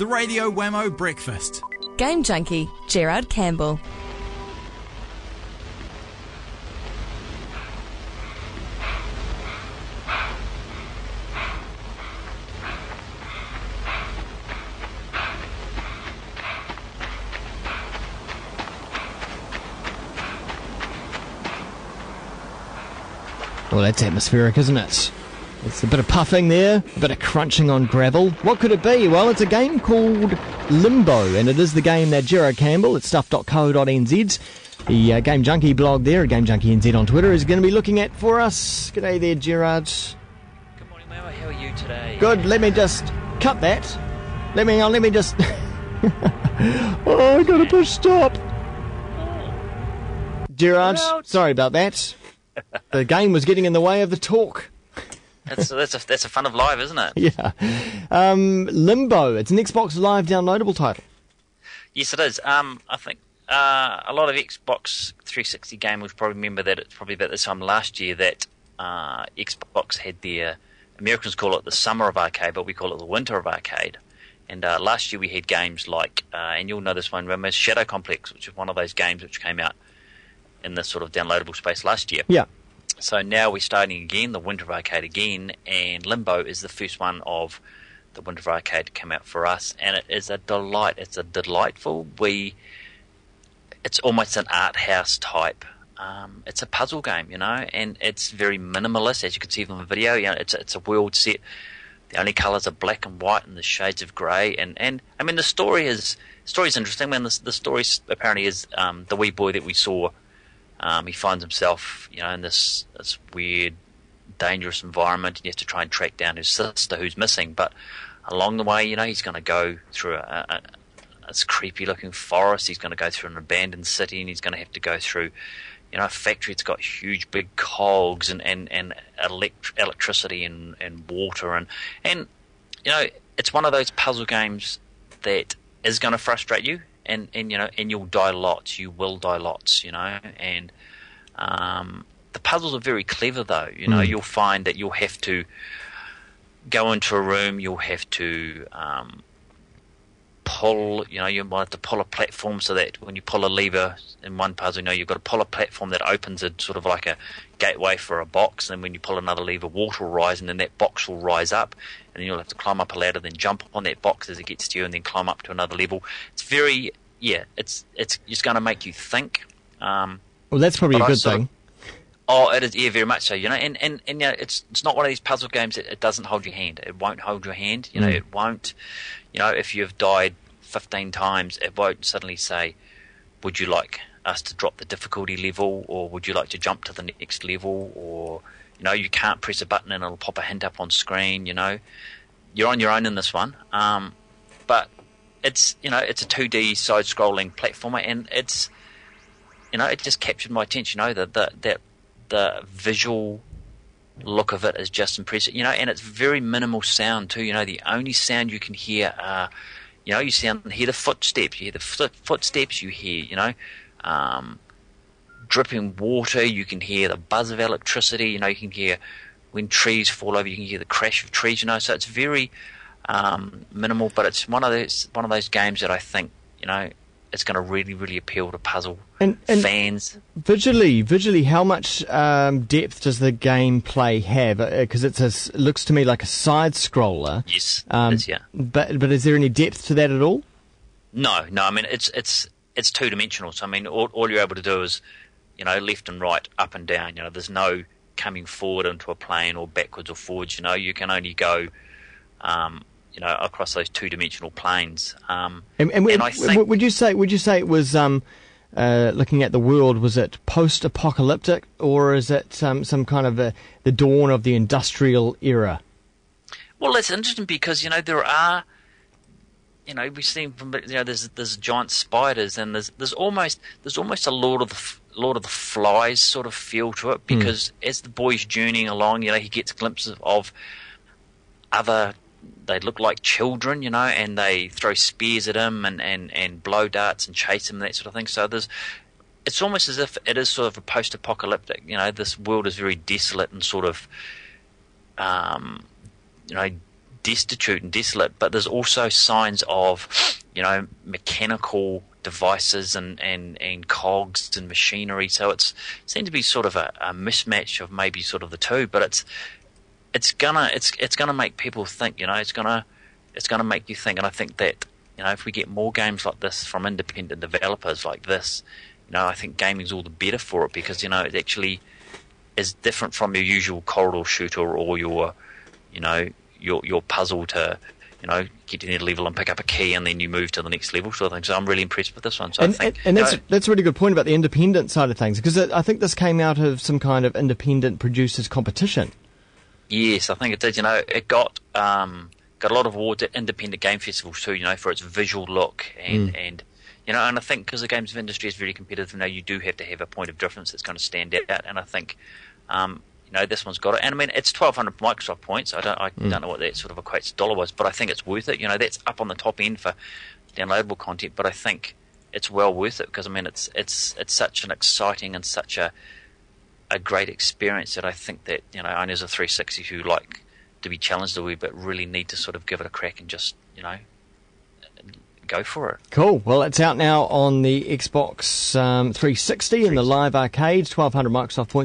The Radio Wammo Breakfast. Game junkie, Gerard Campbell. Well, that's atmospheric, isn't it? It's a bit of puffing there, a bit of crunching on gravel. What could it be? Well, it's a game called Limbo, and it is the game that Gerard Campbell at stuff.co.nz, the Game Junkie blog there, Game Junkie NZ on Twitter, is going to be looking at for us. G'day there, Gerard. Good morning, Wammo. How are you today? Good. Let me just cut that. Let me just... Oh, I got to push stop. Gerard, sorry about that. The game was getting in the way of the talk. That's a fun of live, isn't it? Yeah. Limbo. It's an Xbox Live downloadable title. Yes, it is. I think a lot of Xbox 360 gamers probably remember that it's probably about this time last year that Xbox had their, Americans call it the summer of arcade, but we call it the winter of arcade. And last year we had games like, and you'll know this one, remember, Shadow Complex, which is one of those games which came out in this sort of downloadable space last year. Yeah. So now we're starting again, the Winter of Arcade again, and Limbo is the first one of the Winter of Arcade to come out for us, and it is a delight. It's a delightful. It's almost an art house type. It's a puzzle game, and it's very minimalist, as you can see from the video. It's a world set. The only colours are black and white and the shades of grey, and I mean the story's interesting. I mean the story apparently is the wee boy that we saw. He finds himself, in this weird, dangerous environment, and he has to try and track down his sister who's missing. But along the way, he's going to go through this creepy-looking forest. He's going to go through an abandoned city, and he's going to have to go through, a factory that's got huge, big cogs and electricity and water, and it's one of those puzzle games that is going to frustrate you. And you'll die lots. You will die lots. And the puzzles are very clever, though. You'll find that you'll have to go into a room. You'll have to pull. You might have to pull a platform so that when you pull a lever in one puzzle, you've got to pull a platform that opens it, sort of like a gateway for a box. And when you pull another lever, water will rise, and then that box will rise up. And then you'll have to climb up a ladder, then jump on that box as it gets to you, and then climb up to another level. It's very, it's just going to make you think. Well, that's probably a good thing. Oh, it is, very much so. And it's not one of these puzzle games that it doesn't hold your hand. It won't hold your hand. It won't. If you've died 15 times, it won't suddenly say, "Would you like us to drop the difficulty level, or would you like to jump to the next level?" Or you can't press a button and it'll pop a hint up on screen. You're on your own in this one. But it's it's a 2D side-scrolling platformer, and it's it just captured my attention. The visual look of it is just impressive. And it's very minimal sound too. The only sound you can hear are you hear the footsteps. You hear the footsteps. You hear dripping water. You can hear the buzz of electricity. You can hear when trees fall over. You can hear the crash of trees. So it's very minimal, but it's one of those games that I think it's going to really, really appeal to puzzle fans. Visually, how much depth does the gameplay have? Because it looks to me like a side scroller. Yes, it is, yeah. But is there any depth to that at all? No. I mean, it's 2-dimensional. So I mean, all you're able to do is left and right, up and down. There's no coming forward into a plane or backwards or forwards. You can only go. Across those 2-dimensional planes. And I think, would you say it was looking at the world? Was it post-apocalyptic, or is it some kind of the dawn of the industrial era? Well, that's interesting because there are. We've seen from there's giant spiders, and there's almost a Lord of the Flies sort of feel to it, because as the boy's journeying along, he gets glimpses of other. They look like children, and they throw spears at him and blow darts and chase him and that sort of thing. So it's almost as if it is sort of a post-apocalyptic. This world is very desolate and sort of, destitute and desolate, but there's also signs of, mechanical devices and cogs and machinery. So it seems to be sort of a mismatch of maybe sort of the two, but it's gonna make people think. It's gonna make you think, and I think that if we get more games like this from independent developers like this, I think gaming's all the better for it, because it actually is different from your usual corridor shooter or your puzzle to get to the level and pick up a key and then you move to the next level sort of thing. So I'm really impressed with this one. So I think that's a really good point about the independent side of things, because I think this came out of some kind of independent producers competition. Yes, I think it did. It got a lot of awards at independent game festivals too. For its visual look and and I think because the games industry is very competitive, you do have to have a point of difference that's going to stand out. And I think this one's got it. And I mean, it's 1,200 Microsoft points. I don't know what that sort of equates dollar-wise, but I think it's worth it. That's up on the top end for downloadable content, but I think it's well worth it, because I mean, it's such an exciting and such a great experience that I think that owners of 360 who like to be challenged a wee bit really need to sort of give it a crack and just go for it. Cool. Well, it's out now on the Xbox 360 in the live arcades, 1,200 Microsoft points.